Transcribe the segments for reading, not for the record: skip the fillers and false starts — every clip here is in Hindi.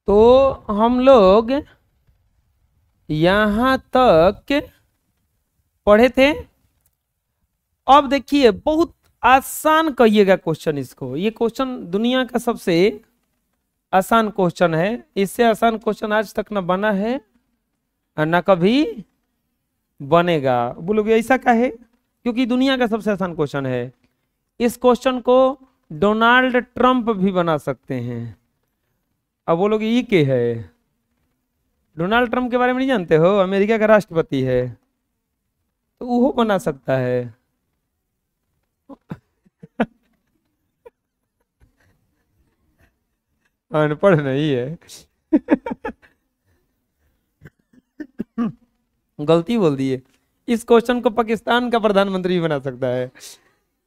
तो हम लोग यहां तक पढ़े थे। अब देखिए बहुत आसान कहिएगा क्वेश्चन इसको, ये क्वेश्चन दुनिया का सबसे आसान क्वेश्चन है। इससे आसान क्वेश्चन आज तक ना बना है और ना कभी बनेगा। बोलोगे ऐसा क्या है? क्योंकि दुनिया का सबसे आसान क्वेश्चन है। इस क्वेश्चन को डोनाल्ड ट्रंप भी बना सकते हैं। अब बोलोगे ये क्या है? डोनाल्ड ट्रंप के बारे में नहीं जानते हो? अमेरिका का राष्ट्रपति है, तो वो बना सकता है। अनपढ़ नहीं है। गलती बोल दिए। इस क्वेश्चन को पाकिस्तान का प्रधानमंत्री बना सकता है,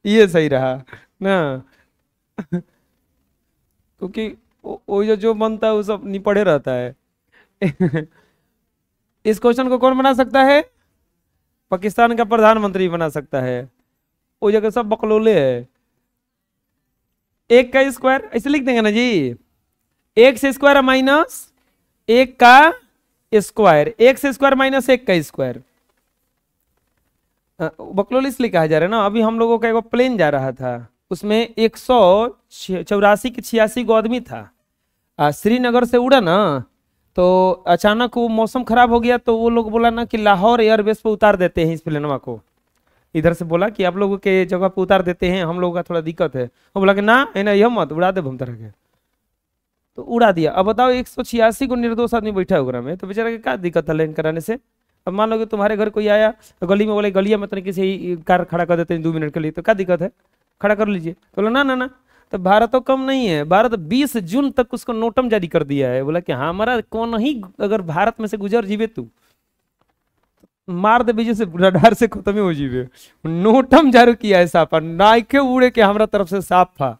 ये सही रहा ना। क्योंकि वो जो बनता है वो सब नहीं पढ़े रहता है। इस क्वेश्चन को कौन बना सकता है? पाकिस्तान का प्रधानमंत्री बना सकता है। वो जगह सब बकलोले है। एक का स्क्वायर ऐसे लिख देंगे ना जी, एक से स्क्वायर माइनस एक का स्क्वायर, एक से स्क्वायर माइनस एक का स्क्वायर। बकलोल इसलिए कहा जा रहा है ना, अभी हम लोगों का एक प्लेन जा रहा था, उसमें 184 की 86 गो आदमी था। श्रीनगर से उड़ा ना, तो अचानक वो मौसम खराब हो गया, तो वो लोग बोला ना कि लाहौर एयरबेस पे उतार देते हैं इस प्लेनवा को। इधर से बोला कि आप लोगों के जगह पे उतार देते हैं, हम लोगों का थोड़ा दिक्कत है। वो बोला कि ना यह मत उड़ा दे हम तरह के, तो उड़ा दिया। अब बताओ 186 को निर्दोष आदमी बैठा है उगरा में, तो बेचारा के क्या दिक्कत है लैंड कराने से? अब मान लो कि तुम्हारे घर कोई आया तो गली में बोले गलिया में तरीके से ही कार खड़ा कर देते हैं 2 मिनट के लिए, तो क्या दिक्कत है? खड़ा कर लीजिए। तो बोला ना ना ना, तो भारत तो कम नहीं है, भारत 20 जून तक उसको नोटम जारी कर दिया है। बोला कि हमारा कौन ही अगर भारत में से गुजर जीवे तू मार दे बीजे से रडार से खत्म ही हो जीवे। नोटम जारी किया है साफा, नाइके उड़े के हमारा तरफ से साफ था।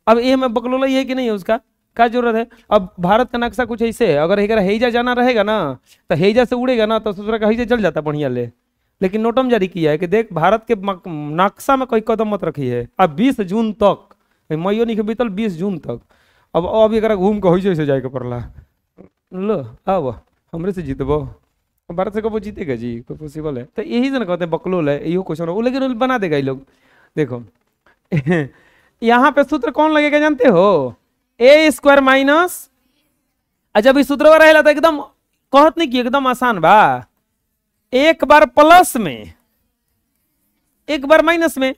अब ये में बकलोला ये कि नहीं है, उसका क्या जरूरत है? अब भारत का नक्शा कुछ ऐसे है, अगर हेजा जाना रहेगा ना तो हेजा से उड़ेगा ना, तो दूसरा का हेजा जल जाता बढ़िया ले। लेकिन नोटम जारी किया है कि देख भारत के नक्शा में कोई कदम मत रखी है। अब 20 जून तक, मईयो नहीं के बीतल 20 जून तक। अब एक घूम के हो से जाए पड़ला। लो अब हमरे से जीतबो, भारत से कब जीतेगा जी? कोई पॉसिबल है? तो यही से ना कहते हैं बकलोल है, यो क्वेश्चन हो, लेकिन बना देगा ये लोग। देखो यहाँ पे सूत्र कौन लगेगा जानते हो? ए स्क्वायर माइनस, जब इस सूत्र रहेला तो एकदम कहत नहीं कि एकदम आसान बा। एक बार प्लस में एक बार माइनस में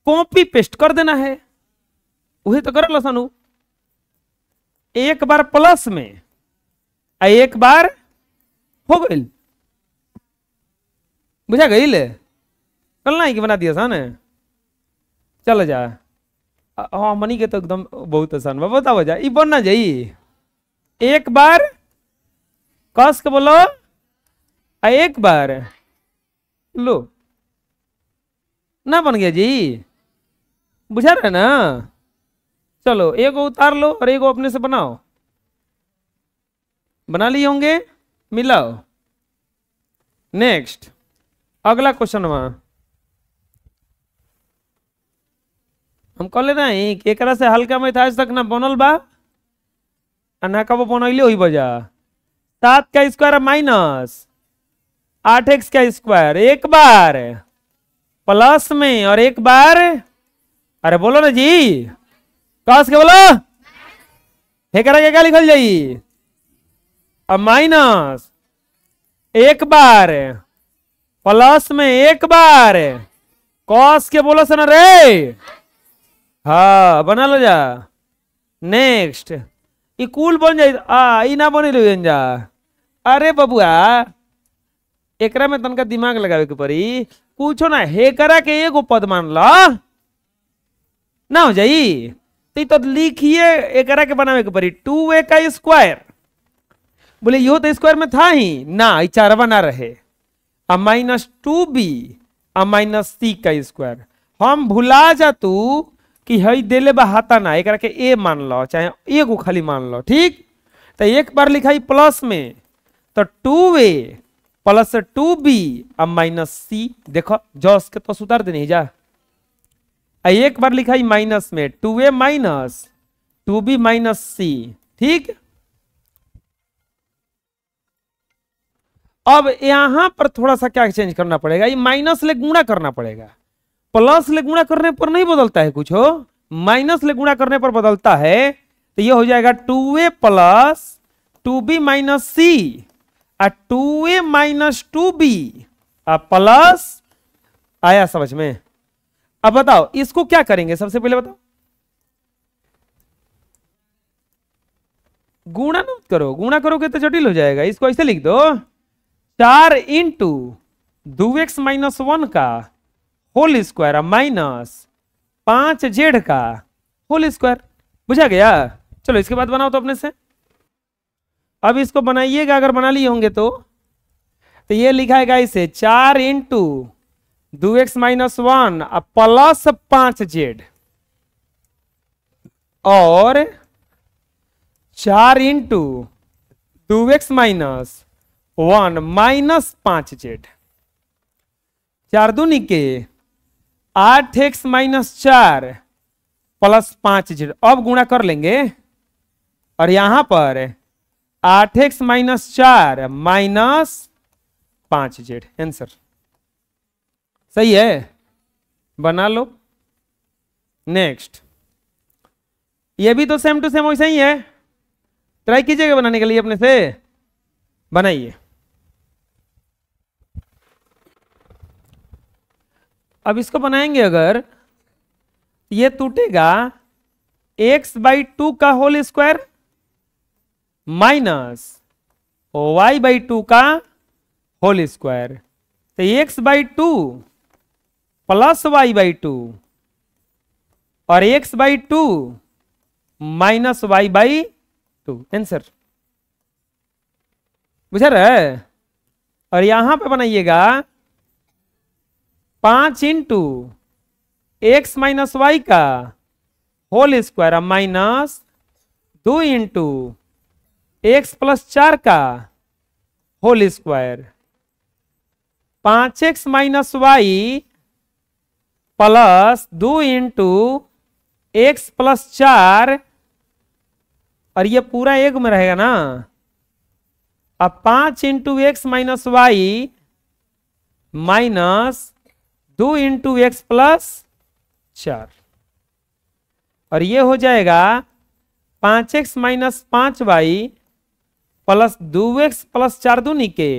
कॉपी पेस्ट कर देना है, वही तो कर लसनु। एक बार प्लस में एक बार हो गई, बुझा गई ले कल ना कि बना दिया सा ने। चल जा, हाँ मनी के तो एकदम बहुत आसान बा। बताओ जा ई बनना जाई। एक बार कस के बोलो, एक बार लो, ना बन गया जी? बुझा रहे ना? चलो एगो उतार लो और एगो अपने से बनाओ। बना लिए होंगे, मिलाओ। नेक्स्ट अगला क्वेश्चन वहां हम कह लेना है कि एक से हल्का में आज तक ना बनल बा ना कब बनैले हुई बजा। 7 का स्क्वायर माइनस 8x का स्क्वायर, एक बार प्लस में और एक बार, अरे बोलो ना जी, कस के बोलो। हेकरा के क्या लिखल जाई? अब माइनस एक बार प्लस में एक बार, कस के बोलो सना रे। हाँ बना लो जा। नेक्स्ट ई कुल बन जाए, ई ना बने लो जा। अरे बबुआ एकरा में तनका दिमाग लगावे के पड़ी। पूछो ना हेकरा के एगो पद मान ला ना हो जाई, तो लिखिए एकरा के बनावे के पड़ी 2a का स्क्वायर। बोले यो तो स्क्वायर में था ही ना, चारवा ना रहे। अब माइनस 2b अब माइनस c का स्क्वायर। हम भुला जा तू कि हई देले बा हाथा ना, एक के ए मान लो चाहे एगो खाली मान लो, ठीक। तो एक बार लिखाई प्लस में तो 2a प्लस 2b अब माइनस c। देखो जॉस के तो सुधार देने जा। एक बार लिखाई माइनस में 2a minus 2b minus c, ठीक। अब यहां पर थोड़ा सा क्या चेंज करना पड़ेगा, ये माइनस ले गुणा करना पड़ेगा, प्लस ले गुणा करने पर नहीं बदलता है कुछ, हो माइनस ले गुणा करने पर बदलता है। तो ये हो जाएगा 2a plus 2b minus c, 2a minus 2b plus, आया समझ में? अब बताओ इसको क्या करेंगे, सबसे पहले बताओ, गुणा न करो, गुणा करोगे तो जटिल हो जाएगा, इसको ऐसे लिख दो 4 इंटू 2x माइनस 1 का होल स्क्वायर माइनस 5z का होल स्क्वायर। बुझा गया? चलो इसके बाद बनाओ तो अपने से। अब इसको बनाइएगा, अगर बना लिए होंगे तो ये लिखाएगा इसे 4 into 2x minus 1 plus 5z और 4 into 2x minus 1 minus 5z, 4 दूनी के 8x माइनस 4 प्लस 5z। अब गुणा कर लेंगे और यहां पर 8x minus 4 minus 5z, answer सही है, बना लो। नेक्स्ट, ये भी तो सेम टू सेम वैसा ही है, ट्राई कीजिएगा बनाने के लिए, अपने से बनाइए। अब इसको बनाएंगे अगर, ये टूटेगा x/2 का होल स्क्वायर माइनस y/2 का होल स्क्वायर, तो x/2 प्लस y/2 और x/2 माइनस y/2, आंसर बुझा रहा है? और यहां पे बनाइएगा 5 इंटू x माइनस वाई का whole square minus 2 into x plus 4 का whole square, 5x minus y plus 2 into x plus 4, और ये पूरा एक में रहेगा ना। अब 5 into x minus y minus 2 into x plus 4, और ये हो जाएगा 5x minus 5y plus 2x plus 4 दूनी के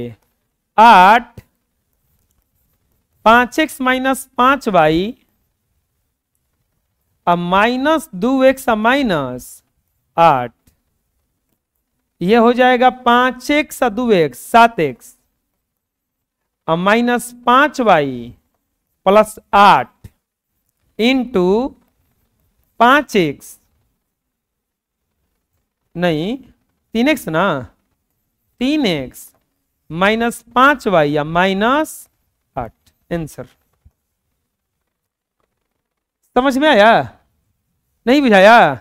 8, 5x माइनस 5y अब माइनस 2x माइनस 8, ये हो जाएगा 5x 2x 7x अब minus 5y plus 8 into 5x नहीं 3x ना, 3x माइनस 5y या माइनस 8, आंसर। समझ में आया? नहीं बुझाया?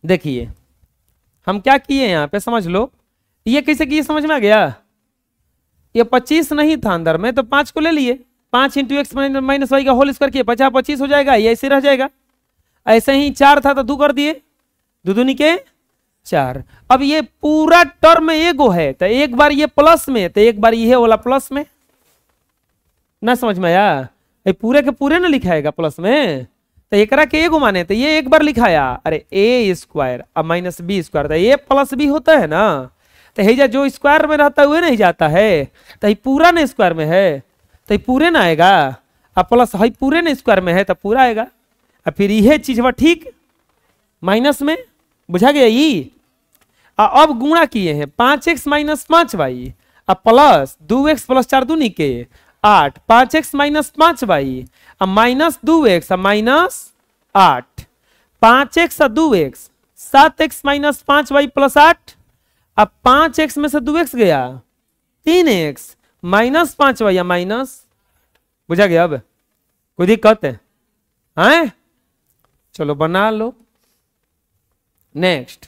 देखिए हम क्या किए यहां पे, समझ लो। ये कैसे किए समझ में आ गया? ये 25 नहीं था अंदर में, तो 5 को ले लिए, 5 इंटू एक्स माइनस वाई का होल स्क्वायर किए, 50 25 हो जाएगा, ये ऐसे रह जाएगा। ऐसे ही 4 था तो 2 कर दिए, 2 दूनी के 4। अब ये पूरा टर्म एगो है, तो एक बार ये प्लस में, तो एक बार ये वाला प्लस में। ना समझ में आया? ये पूरे के पूरे ना लिखाएगा प्लस में, तो एकरा के एगो माने, तो ये एक बार लिखाया, अरे ए स्क्वायर अब माइनस बी स्क्वायर, तो ये प्लस बी होता है ना, तो हेजा जो स्क्वायर में रहता है वो नहीं जाता है, तो ये पूरा ना स्क्वायर में है तो ये पूरे ना आएगा, अब प्लस है पूरे ना स्क्वायर में है तो पूरा आएगा। अब फिर यह चीज वह ठीक माइनस में, बुझा गया? ये अब गुणा किए हैं 5x माइनस 5y अब प्लस 2x प्लस 4 दूनी के 8, 5x माइनस 5y अब minus 2x minus 8, 5x 2x 7x minus 5y plus 8, अब 5x में से 2x गया 3x माइनस 5y या माइनस, बुझा गया? अब कोई दिक्कत है? हैं? चलो बना लो। नेक्स्ट,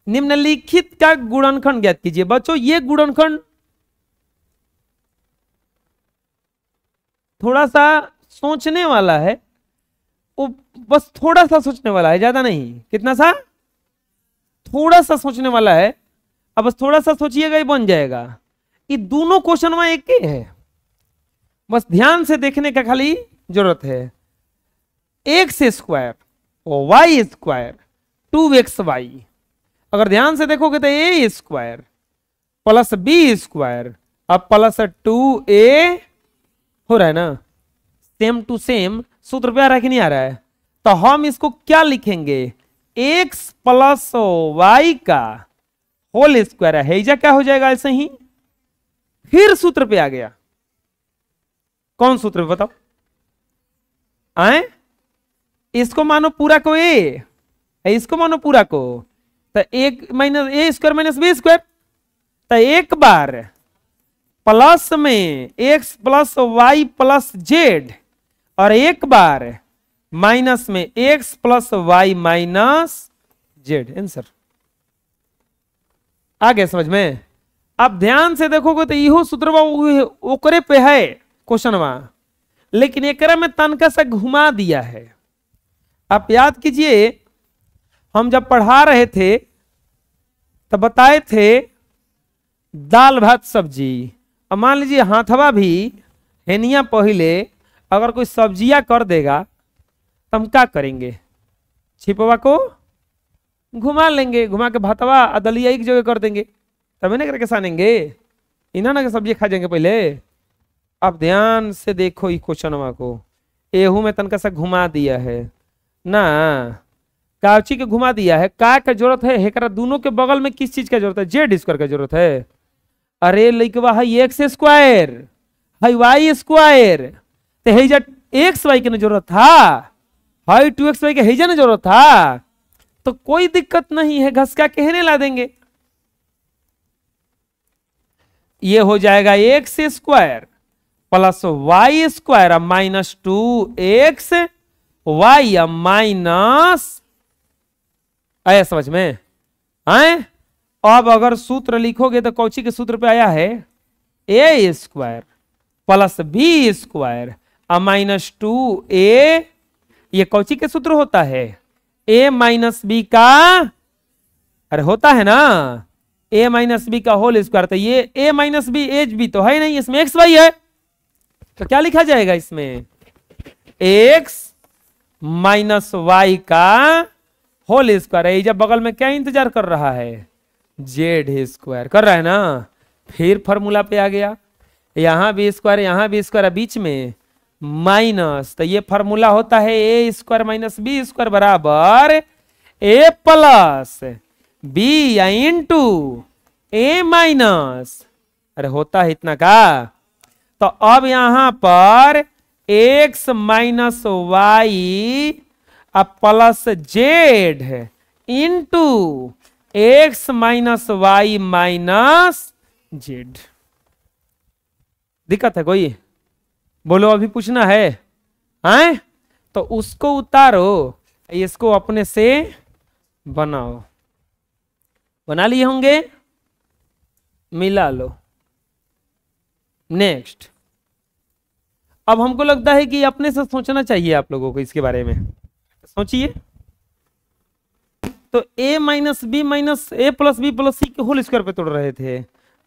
निम्नलिखित का गुणनखंड ज्ञात कीजिए। बच्चों ये गुणनखंड थोड़ा सा सोचने वाला है, वो बस थोड़ा सा सोचने वाला है, ज्यादा नहीं। कितना सा? थोड़ा सा सोचने वाला है। अब बस थोड़ा सा सोचिएगा, ये बन जाएगा। ये दोनों क्वेश्चन में एक ही है, बस ध्यान से देखने का खाली जरूरत है। X square Y square 2xy, अगर ध्यान से देखोगे तो A square plus B square अब प्लस 2a हो रहा है ना, सेम टू सेम सूत्र पे आ रहा है कि नहीं आ रहा है? तो हम इसको क्या लिखेंगे, x प्लस वाई का होल स्क्वायर है, या क्या हो जाएगा ऐसे ही, फिर सूत्र पे आ गया। कौन सूत्र पे बताओ? आए, इसको मानो पूरा को a, इसको मानो पूरा को, तो एक minus A square minus B square, तो एक बार प्लस में x plus Y plus Z और एक बार माइनस में x plus Y minus Z. Answer आ गया समझ में? अब ध्यान से देखोगे तो इहो सूत्र ओकरे पे है क्वेश्चन में, लेकिन एकरा में तनका सा घुमा दिया है। आप याद कीजिए, हम जब पढ़ा रहे थे तब बताए थे दाल भात सब्जी। अब मान लीजिए हाथवा भी हेनिया पहले अगर कोई सब्जियां कर देगा तो हम क्या करेंगे, छिपवा को घुमा लेंगे, घुमा के भातवा दलिया एक जगह कर देंगे, तभी ना करके सानेंगे, इन्हें ना सब्जी खा जाएंगे पहले। अब ध्यान से देखो ये क्वेश्चनवा को, एहू में तनका सा घुमा दिया है ना, काची के घुमा दिया है, का जरूरत है हेकरा दोनों के बगल में किस चीज का जरूरत है, जेड स्क्वायर का जरूरत है। अरे लइकवा है एक्स स्क्वायर है वाई स्क्वायर, तो हेजा एक्स वाई के ना जरूरत था, है 2xy के हेजा ना जरूरत था, तो कोई दिक्कत नहीं है, घसका कहने ला देंगे। ये हो जाएगा x square plus y square minus 2x y minus, आया समझ में? आए, अब अगर सूत्र लिखोगे तो कौची के सूत्र पे आया है, ए square plus B square minus 2a, ये कौची के सूत्र होता है, a माइनस बी का, अरे होता है ना a माइनस बी का होल स्क्वायर, तो ये a minus b h b तो है नहीं, इसमें एक्स वाई है, तो क्या लिखा जाएगा इसमें, x माइनस वाई का होल स्क्वायर है, जब बगल में क्या इंतजार कर रहा है, जेड स्क्वायर कर रहा है ना, फिर फॉर्मूला पे आ गया, यहां भी स्क्वायर यहां भी स्क्वायर, बीच में माइनस, तो ये फॉर्मूला होता है ए स्क्वायर माइनस बी स्क्वायर बराबर ए प्लस बी या इंटू ए माइनस, अरे होता है इतना का। तो अब यहां पर x minus y plus z into x minus y minus z. दिक्कत है कोई? बोलो, अभी पूछना है? हैं? तो उसको उतारो, इसको अपने से बनाओ, बना लिए होंगे, मिला लो। नेक्स्ट, अब हमको लगता है कि अपने से सोचना चाहिए आप लोगों को इसके बारे में, सोचिए। तो a minus B minus A plus B plus C के होल स्क्वायर पे तोड़ रहे थे,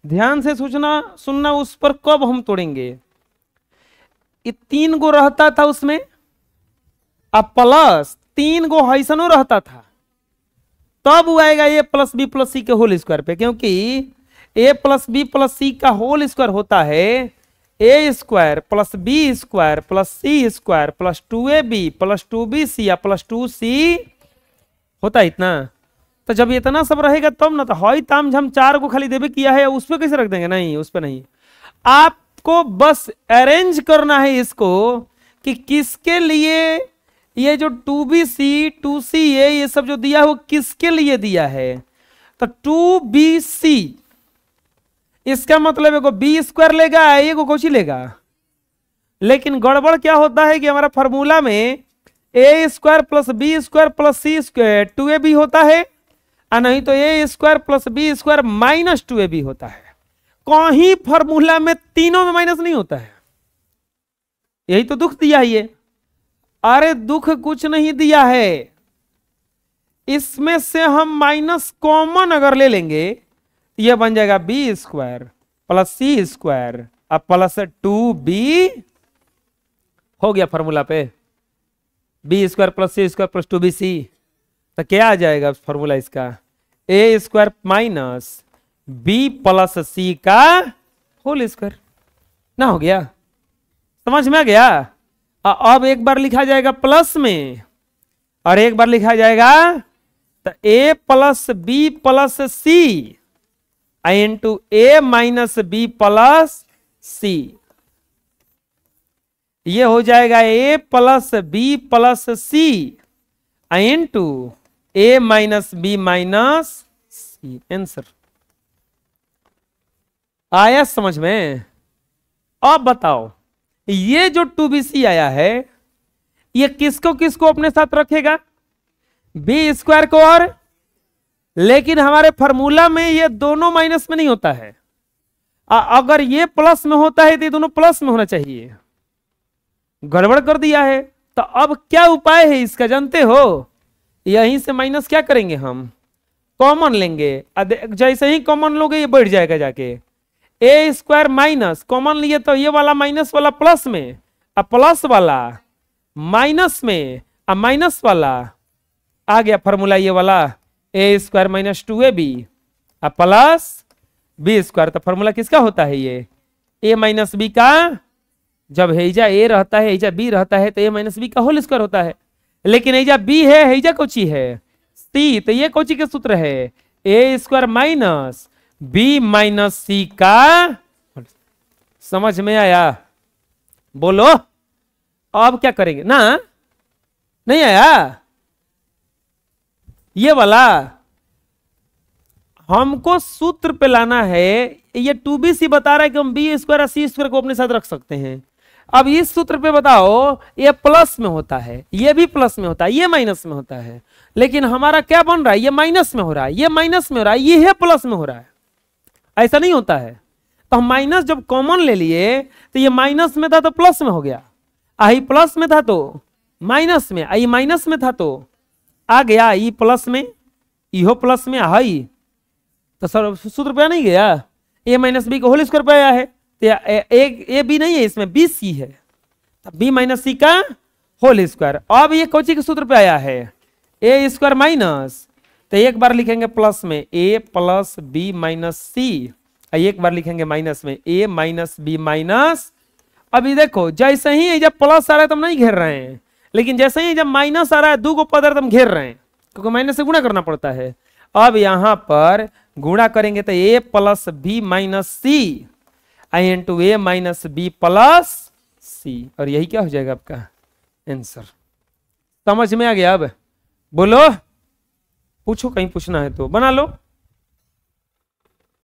ध्यान से सोचना सुनना, उस पर कब हम तोड़ेंगे। ये 3 गो रहता था उसमें, अब प्लस 3 गो हैसनो रहता था, तब वो आएगा A plus B plus C के होल स्क्वायर पे, क्योंकि A plus B plus C का होल स्क्वायर होता है ए square plus B square plus C square plus 2ab plus 2bc या प्लस 2c होता है इतना। तो जब इतना सब रहेगा तब ना, तो हई ताम झम 4 को खाली देवे किया है, उस पर कैसे रख देंगे? नहीं, उस पर नहीं, आपको बस अरेंज करना है इसको कि किसके लिए ये जो 2bc 2ca ये सब जो दिया है वो किसके लिए दिया है। तो 2bc इसका मतलब एगो बी स्क्वायर लेगा, एगो कोची लेगा, लेकिन गड़बड़ क्या होता है कि हमारा फॉर्मूला में A square plus B square plus C square 2ab होता है, और नहीं तो A square plus B square minus 2ab होता है। कहीं फॉर्मूला में तीनों में माइनस नहीं होता है, यही तो दुख दिया है ये। अरे दुख कुछ नहीं दिया है, इसमें से हम माइनस कॉमन अगर ले लेंगे ये बन जाएगा B square plus C square अब प्लस 2b हो गया फॉर्मूला पे, B square plus C square plus 2bc। तो क्या आ जाएगा फॉर्मूला इसका, ए square minus B plus C का होल स्क्वायर ना, हो गया, समझ में आ गया। अब एक बार लिखा जाएगा प्लस में और एक बार लिखा जाएगा तो ए plus B plus C into a minus B plus सी, ये हो जाएगा ए plus B plus C into a minus B minus C. Answer आया समझ में। अब बताओ ये जो 2bc आया है ये किसको किसको अपने साथ रखेगा, बी स्क्वायर को और, लेकिन हमारे फॉर्मूला में ये दोनों माइनस में नहीं होता है। अगर ये प्लस में होता है तो ये दोनों प्लस में होना चाहिए, गड़बड़ कर दिया है। तो अब क्या उपाय है इसका जानते हो, यहीं से माइनस क्या करेंगे हम, कॉमन लेंगे। जैसे ही कॉमन लोगे ये बढ़ जाएगा जाके, ए स्क्वायर माइनस कॉमन लिए तो ये वाला माइनस वाला प्लस में, अब प्लस वाला माइनस में, अब माइनस वाला आ गया फॉर्मूला ये वाला ए स्क्वायर माइनस 2ab अब प्लस बी स्क्वायर। तो फॉर्मूला किसका होता है ये, ए माइनस बी का, जब हेजा ए रहता है हेजा बी रहता है तो ए माइनस बी का होल स्क्वायर होता है, लेकिन हेजा बी है हेजा कोची है सी, तो ये कोची के सूत्र है ए स्क्वायर माइनस बी माइनस सी का। समझ में आया, बोलो अब क्या करेंगे ना, नहीं आया ये वाला, हमको सूत्र पे लाना है। ये 2bc बता रहा है कि हम बी स्क्वायर और सी स्क्वायर को अपने साथ रख सकते हैं। अब इस सूत्र पे बताओ ये प्लस में होता है, ये भी प्लस में होता है, ये माइनस में होता है, लेकिन हमारा क्या बन रहा है, ये माइनस में हो रहा है, ये माइनस में हो रहा है, ये है प्लस में हो रहा है, ऐसा नहीं होता है। तो हम माइनस जब कॉमन ले लिए तो ये माइनस में था तो प्लस में हो गया, आई प्लस में था तो माइनस में, आई माइनस में था तो आ गया ई प्लस में, इहो प्लस में आई, तो सर सूत्र पे नहीं गया, ए माइनस बी का होल स्क्वायर पे आया है, तो ए बी नहीं है इसमें बी सी है, तो बी माइनस सी का होल स्क्वायर। अब ये कोची के सूत्र पे आया है ए स्क्वायर माइनस, तो एक बार लिखेंगे प्लस में ए प्लस बी माइनस सी, एक बार लिखेंगे माइनस में ए माइनस बी माइनस। अभी देखो जैसे ही जब प्लस आ रहा है तो हम नहीं घेर रहे हैं, लेकिन जैसे ही जब माइनस आ रहा है दो को पद हम घेर रहे हैं, क्योंकि माइनस से गुणा करना पड़ता है। अब यहां पर गुणा करेंगे तो ए plus B minus C into a minus B plus सी, और यही क्या हो जाएगा आपका आंसर। समझ में आ गया। अब बोलो, पूछो, कहीं पूछना है तो बना लो।